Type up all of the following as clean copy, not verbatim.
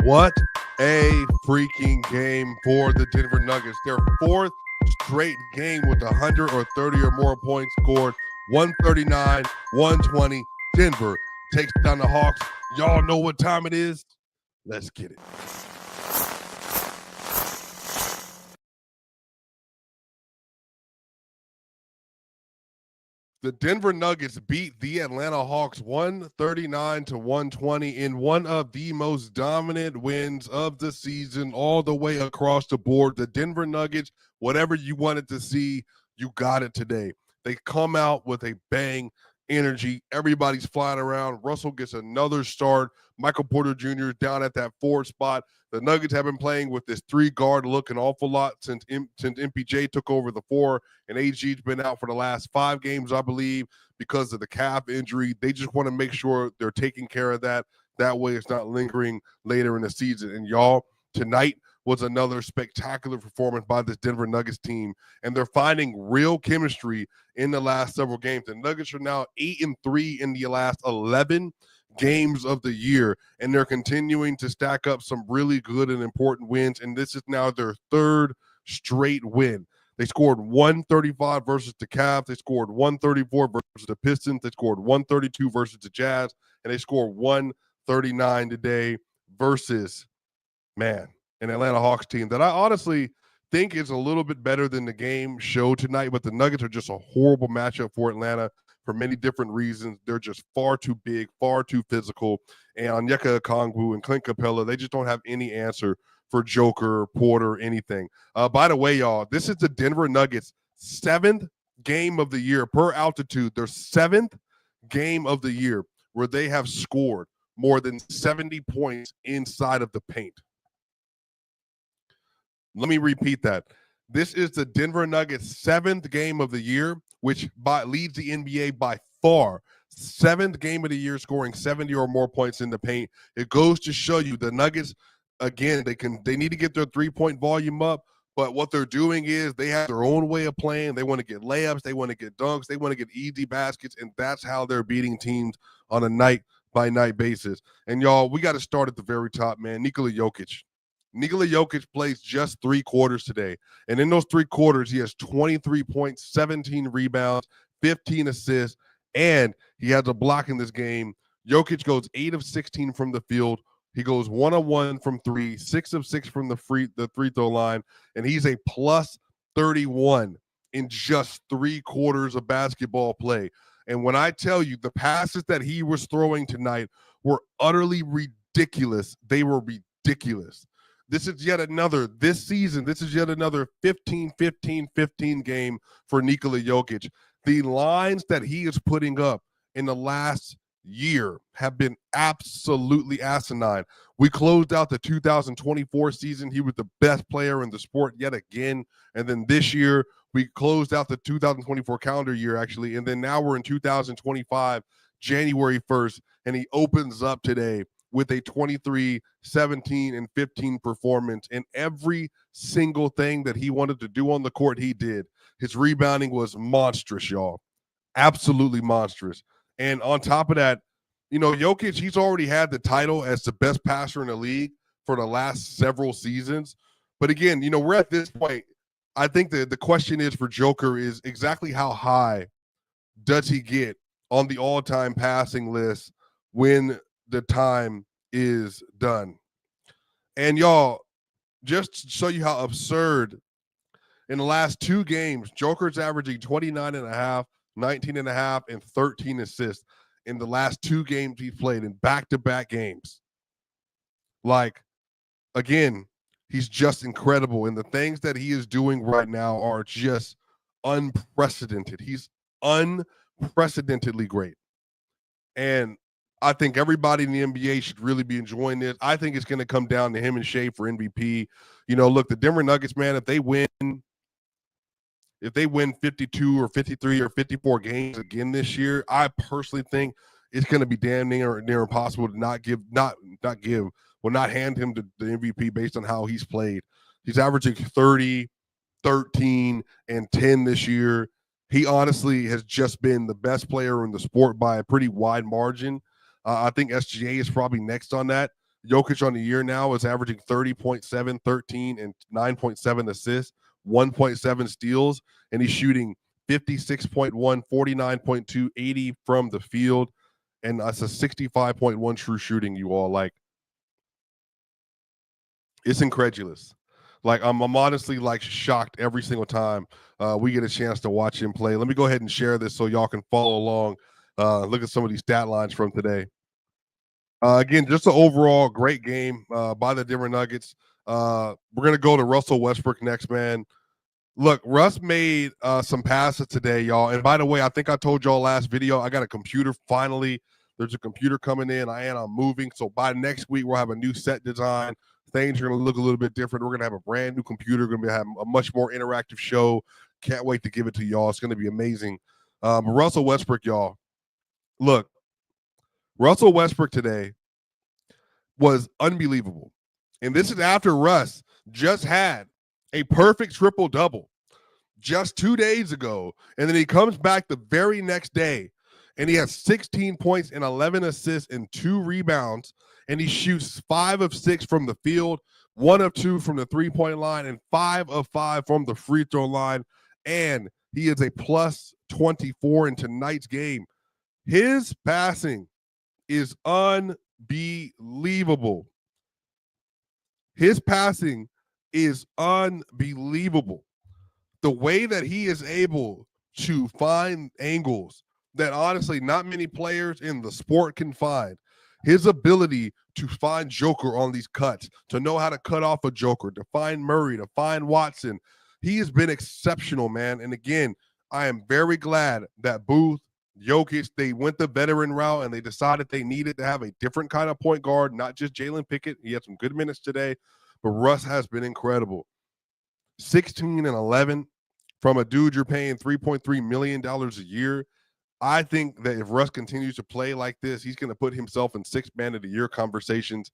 What a freaking game for the Denver Nuggets. Their fourth straight game with 100 or 30 or more points scored. 139, 120. Denver takes down the Hawks. Y'all know what time it is? Let's get it. The Denver Nuggets beat the Atlanta Hawks 139 to 120 in one of the most dominant wins of the season, all the way across the board. The Denver Nuggets, whatever you wanted to see, you got it today. They come out with a bang energy. Everybody's flying around. Russell gets another start. Michael Porter Jr. is down at that forward spot. The Nuggets have been playing with this three-guard look an awful lot since MPJ took over the four, and AG's been out for the last 5 games, I believe, because of the calf injury. They just want to make sure they're taking care of that. That way it's not lingering later in the season. And y'all, tonight was another spectacular performance by this Denver Nuggets team, and they're finding real chemistry in the last several games. The Nuggets are now 8-3 in the last 11 games of the year, and they're continuing to stack up some really good and important wins, and this is now their 3rd straight win. They scored 135 versus the Cavs. They scored 134 versus the Pistons. They scored 132 versus the Jazz, and they scored 139 today versus, man, an Atlanta Hawks team that I honestly think is a little bit better than the game showed tonight, but the Nuggets are just a horrible matchup for Atlanta for many different reasons. They're just far too big, far too physical, and Onyeka Okongwu and Clint Capella, they just don't have any answer for Joker, Porter, anything. By the way, y'all, this is the Denver Nuggets' 7th game of the year per altitude. Their 7th game of the year where they have scored more than 70 points inside of the paint. Let me repeat that. This is the Denver Nuggets' 7th game of the year, which leads the NBA by far. 7th game of the year scoring 70 or more points in the paint. It goes to show you the Nuggets, again, they need to get their three-point volume up, but what they're doing is they have their own way of playing. They want to get layups, they want to get dunks, they want to get easy baskets, and that's how they're beating teams on a night-by-night basis. And y'all, we got to start at the very top, man. Nikola Jokić. Nikola Jokić plays just 3 quarters today. And in those 3 quarters, he has 23 points, 17 rebounds, 15 assists, and he has a block in this game. Jokić goes 8 of 16 from the field. He goes 1 of 1 from 3, 6 of 6 from the free throw line, and he's a plus 31 in just 3 quarters of basketball play. And when I tell you the passes that he was throwing tonight were utterly ridiculous, they were ridiculous. This is yet another 15-15-15 game for Nikola Jokić. The lines that he is putting up in the last year have been absolutely asinine. We closed out the 2024 season. He was the best player in the sport yet again. And then this year, we closed out the 2024 calendar year, actually. And then now we're in 2025, January 1st, and he opens up today with a 23, 17, and 15 performance. And every single thing that he wanted to do on the court, he did. His rebounding was monstrous, y'all. Absolutely monstrous. And on top of that, you know, Jokić, he's already had the title as the best passer in the league for the last several seasons. But again, you know, we're at this point. I think the question is for Joker is exactly how high does he get on the all-time passing list when the time is done. And y'all, just to show you how absurd, in the last 2 games, Joker's averaging 29.5, 19.5, and 13 assists in the last 2 games he played in back-to-back games. Like, again, he's just incredible. And the things that he is doing right now are just unprecedented. He's unprecedentedly great. And I think everybody in the NBA should really be enjoying this. I think it's going to come down to him and Shea for MVP. You know, look, the Denver Nuggets, man, if they win 52 or 53 or 54 games again this year, I personally think it's going to be damn near impossible to not hand him the MVP based on how he's played. He's averaging 30, 13, and 10 this year. He honestly has just been the best player in the sport by a pretty wide margin. I think SGA is probably next on that. Jokic on the year now is averaging 30.7, 13, and 9.7 assists, 1.7 steals, and he's shooting 56.1, 49.2, 80 from the field, and that's a 65.1 true shooting, you all. Like, it's incredulous. Like, I'm honestly like shocked every single time we get a chance to watch him play. Let me go ahead and share this so y'all can follow along. Look at some of these stat lines from today. Again, just an overall great game by the Denver Nuggets. We're going to go to Russell Westbrook next, man. Look, Russ made some passes today, y'all. And by the way, I think I told y'all last video, I got a computer finally. There's a computer coming in. I'm moving. So by next week, we'll have a new set design. Things are going to look a little bit different. We're going to have a brand new computer. Going to have a much more interactive show. Can't wait to give it to y'all. It's going to be amazing. Russell Westbrook, y'all. Look, Russell Westbrook today was unbelievable. And this is after Russ just had a perfect triple-double just 2 days ago. And then he comes back the very next day, and he has 16 points and 11 assists and 2 rebounds. And he shoots 5 of 6 from the field, 1 of 2 from the three-point line, and 5 of 5 from the free throw line. And he is a plus 24 in tonight's game. His passing is unbelievable. His passing is unbelievable. The way that he is able to find angles that honestly not many players in the sport can find. His ability to find Joker on these cuts, to know how to cut off a Joker, to find Murray, to find Watson. He has been exceptional, man. And again, I am very glad that Booth, Jokic, they went the veteran route and they decided they needed to have a different kind of point guard, not just Jalen Pickett. He had some good minutes today, but Russ has been incredible. 16 and 11 from a dude you're paying $3.3 million a year. I think that if Russ continues to play like this, he's going to put himself in 6th man of the year conversations.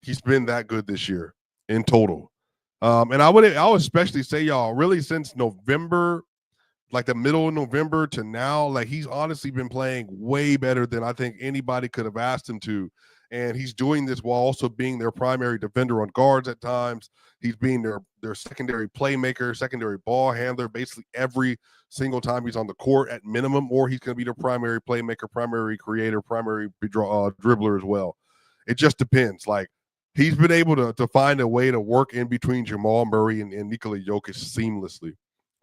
He's been that good this year in total. And I would especially say, y'all, really since November, like the middle of November to now, like he's honestly been playing way better than I think anybody could have asked him to. And he's doing this while also being their primary defender on guards at times. He's being their secondary playmaker, secondary ball handler, basically every single time he's on the court at minimum, or he's going to be their primary playmaker, primary creator, primary dribbler as well. It just depends. Like, he's been able to find a way to work in between Jamal Murray and Nikola Jokic seamlessly.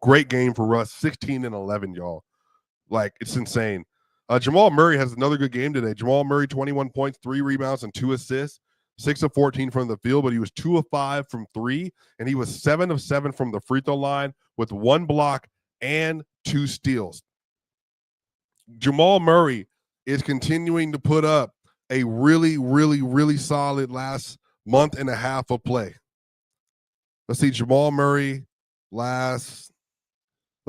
Great game for Russ, 16 and 11, y'all. Like, it's insane. Jamal Murray has another good game today. Jamal Murray, 21 points, 3 rebounds, and 2 assists, 6 of 14 from the field, but he was 2 of 5 from 3, and he was 7 of 7 from the free throw line with 1 block and 2 steals. Jamal Murray is continuing to put up a really, really, really solid last month and a half of play. Let's see, Jamal Murray let's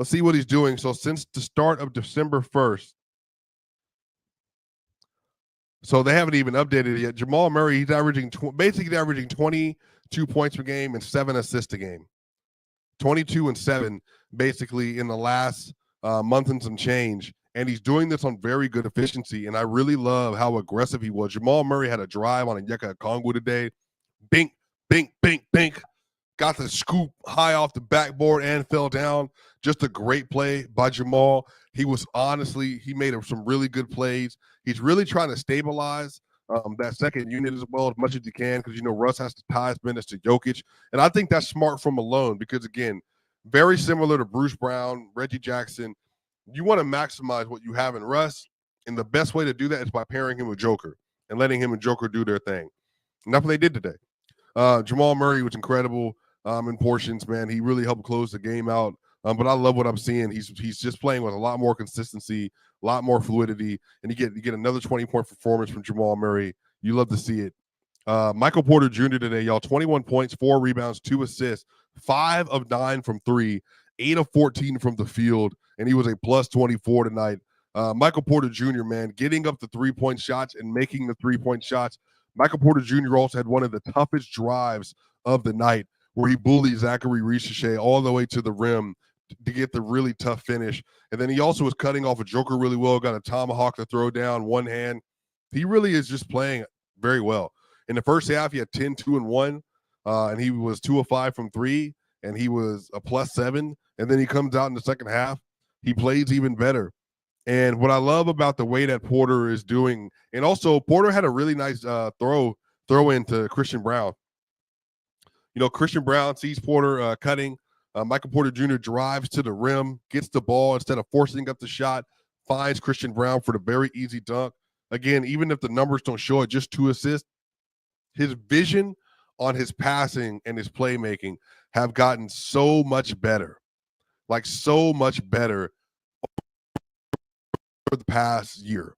see what he's doing. So since the start of December 1st, so they haven't even updated it yet. Jamal Murray, he's averaging basically averaging 22 points per game and 7 assists a game. 22 and 7 basically in the last month and some change. And he's doing this on very good efficiency. And I really love how aggressive he was. Jamal Murray had a drive on a Onyeka Okongwu today. Bink, bink, bink, bink. Got the scoop high off the backboard and fell down. Just a great play by Jamal. He made some really good plays. He's really trying to stabilize that second unit as well as much as he can because, Russ has to tie his minutes to Jokic. And I think that's smart from Malone because, again, very similar to Bruce Brown, Reggie Jackson. You want to maximize what you have in Russ, and the best way to do that is by pairing him with Joker and letting him and Joker do their thing. And that's what they did today. Jamal Murray was incredible in portions, man. He really helped close the game out. But I love what I'm seeing. He's just playing with a lot more consistency, a lot more fluidity, and you get another 20-point performance from Jamal Murray. You love to see it. Michael Porter Jr. today, y'all, 21 points, 4 rebounds, 2 assists, 5 of 9 from 3, 8 of 14 from the field, and he was a plus 24 tonight. Michael Porter Jr., man, getting up the 3-point shots and making the 3-point shots. Michael Porter Jr. also had one of the toughest drives of the night where he bullied Zachary Richeche all the way to the rim to get the really tough finish. And then he also was cutting off a Joker really well, got a tomahawk to throw down, one hand. He really is just playing very well. In the first half, he had 10, 2, and 1, and he was 2 of 5 from 3, and he was a +7. And then he comes out in the second half. He plays even better. And what I love about the way that Porter is doing, and also Porter had a really nice throw into Christian Brown. Christian Brown sees Porter cutting. Michael Porter Jr. drives to the rim, gets the ball instead of forcing up the shot, finds Christian Brown for the very easy dunk. Again, even if the numbers don't show it, just 2 assists, his vision on his passing and his playmaking have gotten so much better, so much better over the past year.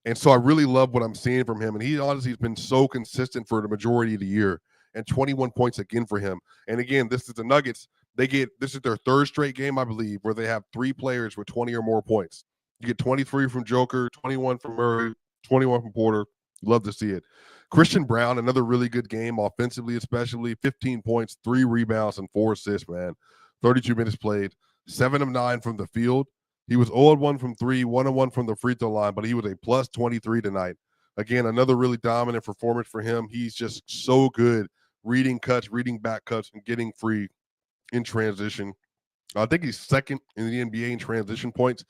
And so I really love what I'm seeing from him. And he honestly has been so consistent for the majority of the year. And 21 points again for him. And again, this is the Nuggets. This is their 3rd straight game, I believe, where they have 3 players with 20 or more points. You get 23 from Joker, 21 from Murray, 21 from Porter. Love to see it. Christian Brown, another really good game, offensively especially. 15 points, 3 rebounds, and 4 assists, man. 32 minutes played, 7 of 9 from the field. He was 0 of 1 from 3, 1 of 1 from the free throw line, but he was a +23 tonight. Again, another really dominant performance for him. He's just so good reading cuts, reading back cuts, and getting free in transition. I think he's 2nd in the NBA in transition points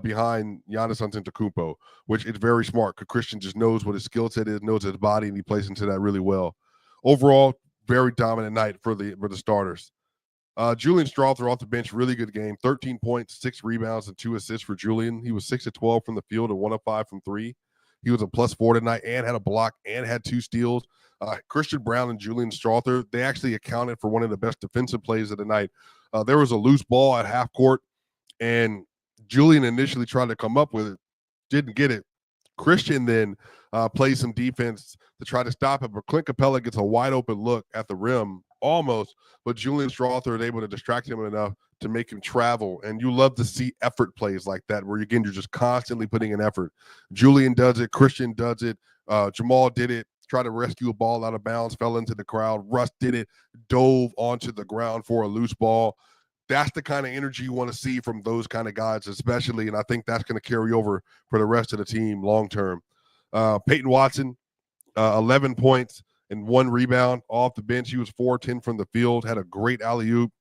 behind Giannis Antetokounmpo, which is very smart because Christian just knows what his skill set is, knows his body, and he plays into that really well. Overall, very dominant night for the starters. Julian Strawther off the bench, really good game. 13 points, 6 rebounds, and 2 assists for Julian. He was 6 of 12 from the field and 1 of 5 from 3. He was a +4 tonight and had a block and had 2 steals. Christian Brown and Julian Strawther, they actually accounted for one of the best defensive plays of the night. There was a loose ball at half court, and Julian initially tried to come up with it, didn't get it. Christian then plays some defense to try to stop it, but Clint Capella gets a wide open look at the rim, almost, but Julian Strawther is able to distract him enough to make him travel. And you love to see effort plays like that, where again, you're just constantly putting in effort. Julian does it, Christian does it, Jamal did it, tried to rescue a ball out of bounds, fell into the crowd. Russ did it, dove onto the ground for a loose ball. That's the kind of energy you want to see from those kind of guys, especially, and I think that's going to carry over for the rest of the team long term. Peyton Watson, 11 points and 1 rebound off the bench. He was 4-10 from the field, had a great alley-oop.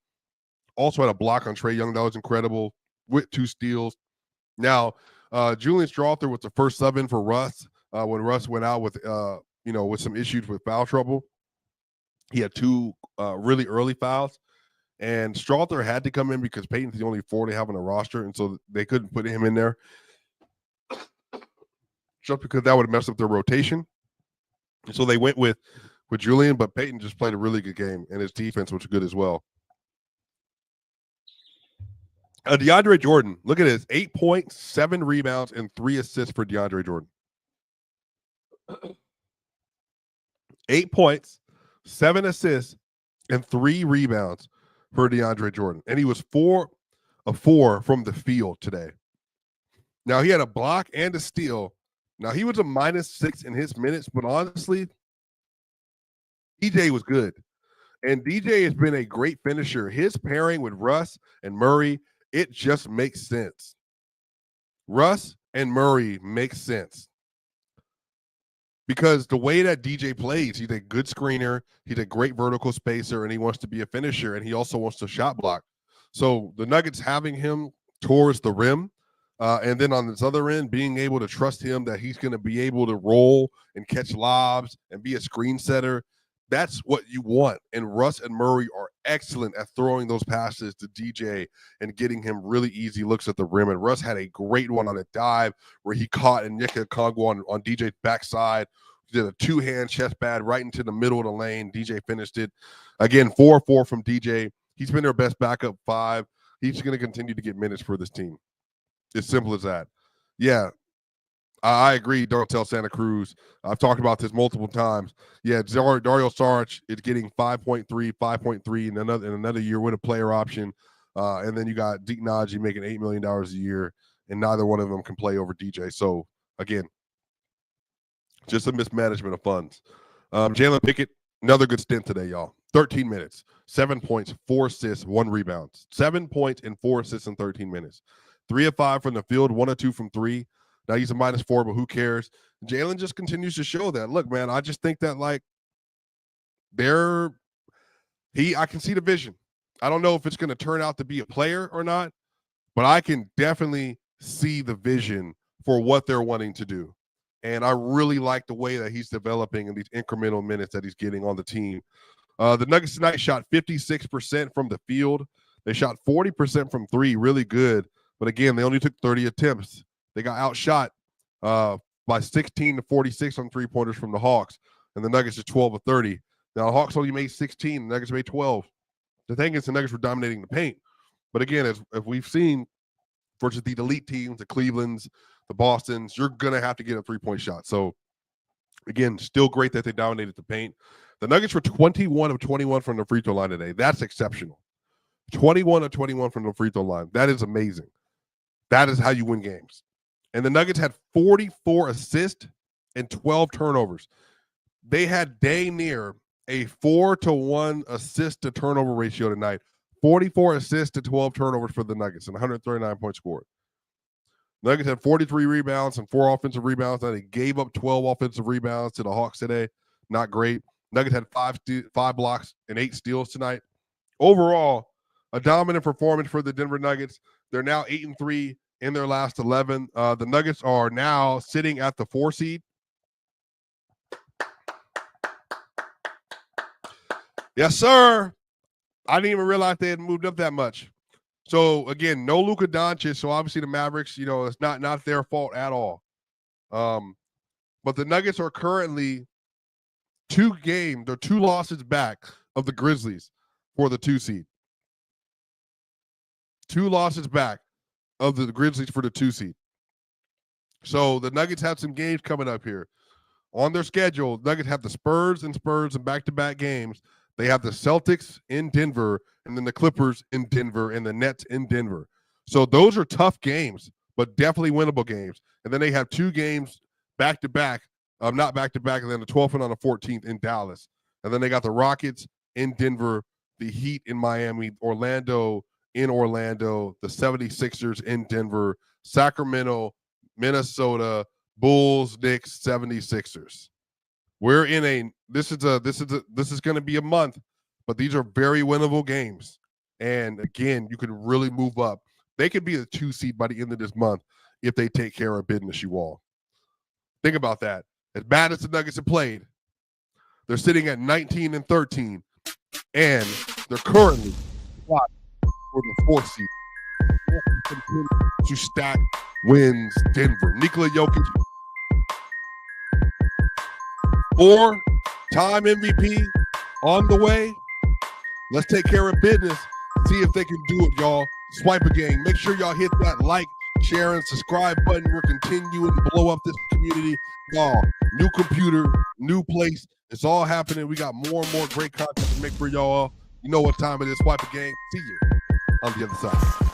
Also had a block on Trae Young. That was incredible, with 2 steals. Now, Julian Strawther was the first sub in for Russ when Russ went out with some issues with foul trouble. He had 2 really early fouls, and Strawther had to come in because Peyton's the only 4 they have on the roster, and so they couldn't put him in there just because that would have messed up their rotation. So they went with Julian, but Peyton just played a really good game, and his defense was good as well. DeAndre Jordan, look at this, 8 points, 7 rebounds, and 3 assists for DeAndre Jordan. 8 points, 7 assists, and 3 rebounds for DeAndre Jordan. And he was 4 of 4 from the field today. Now, he had a block and a steal. Now, he was a -6 in his minutes, but honestly, DJ was good. And DJ has been a great finisher. His pairing with Russ and Murray, it just makes sense. Russ and Murray makes sense. Because the way that DJ plays, he's a good screener, he's a great vertical spacer, and he wants to be a finisher, and he also wants to shot block. So the Nuggets having him towards the rim, and then on this other end, being able to trust him that he's going to be able to roll and catch lobs and be a screen setter, that's what you want. And Russ and Murray are excellent at throwing those passes to DJ and getting him really easy looks at the rim. And Russ had a great one on a dive where he caught Onyeka Okongwu on DJ's backside. He did a 2-hand chest pad right into the middle of the lane. DJ finished it. Again, 4-4 from DJ. He's been their best backup 5. He's going to continue to get minutes for this team. It's simple as that. Yeah, I agree. Don't tell Santa Cruz. I've talked about this multiple times. Yeah, Dario Saric is getting 5.3 in another year with a player option. And then you got Deke Naji making $8 million a year, and neither one of them can play over DJ. So, again, just a mismanagement of funds. Jalen Pickett, another good stint today, y'all. 13 minutes, 7 points, 4 assists, 1 rebound. 7 points and 4 assists in 13 minutes. 3 of 5 from the field, 1 of 2 from 3. Now he's a -4, but who cares? Jalen just continues to show that. Look, man, I just think that, like, I can see the vision. I don't know if it's going to turn out to be a player or not, but I can definitely see the vision for what they're wanting to do. And I really like the way that he's developing in these incremental minutes that he's getting on the team. The Nuggets tonight shot 56% from the field. They shot 40% from three, really good. But again, they only took 30 attempts. They got outshot by 16 to 46 on three-pointers from the Hawks. And the Nuggets are 12 of 30. Now, the Hawks only made 16. The Nuggets made 12. The thing is, the Nuggets were dominating the paint. But again, as we've seen versus the elite teams, the Clevelands, the Bostons, you're going to have to get a three-point shot. So, again, still great that they dominated the paint. The Nuggets were 21 of 21 from the free throw line today. That's exceptional. 21 of 21 from the free throw line. That is amazing. That is how you win games. And the Nuggets had 44 assists and 12 turnovers. They had day near a 4-to-1 assist to turnover ratio tonight. 44 assists to 12 turnovers for the Nuggets and 139 points scored. Nuggets had 43 rebounds and 4 offensive rebounds. Now they gave up 12 offensive rebounds to the Hawks today. Not great. Nuggets had 5 blocks and 8 steals tonight. Overall, a dominant performance for the Denver Nuggets. They're now 8-3 in their last 11. The Nuggets are now sitting at the 4 seed. Yes, sir. I didn't even realize they had moved up that much. So, again, no Luka Doncic. So, obviously, the Mavericks, it's not their fault at all. But the Nuggets are currently 2 losses back of the Grizzlies for the 2 seed. 2 losses back of the Grizzlies for the 2 seed. So, the Nuggets have some games coming up here. On their schedule, Nuggets have the Spurs and back-to-back games. They have the Celtics in Denver, and then the Clippers in Denver, and the Nets in Denver. So those are tough games, but definitely winnable games. And then they have 2 games back-to-back, not back-to-back, and then the 12th and on the 14th in Dallas. And then they got the Rockets in Denver, the Heat in Miami, Orlando in Orlando, the 76ers in Denver, Sacramento, Minnesota, Bulls, Knicks, 76ers. We're in this is going to be a month, but these are very winnable games. And again, you can really move up. They could be the 2 seed by the end of this month if they take care of business, you all. Think about that. As bad as the Nuggets have played, they're sitting at 19-13, and they're currently for the 4th seed. To stack wins Denver. Nikola Jokic, 4-time MVP on the way. Let's take care of business. See if they can do it, y'all. Swipa gang. Make sure y'all hit that like, share, and subscribe button. We're continuing to blow up this community. Y'all, new computer, new place. It's all happening. We got more and more great content to make for y'all. You know what time it is, Swipa gang. See you on the other side.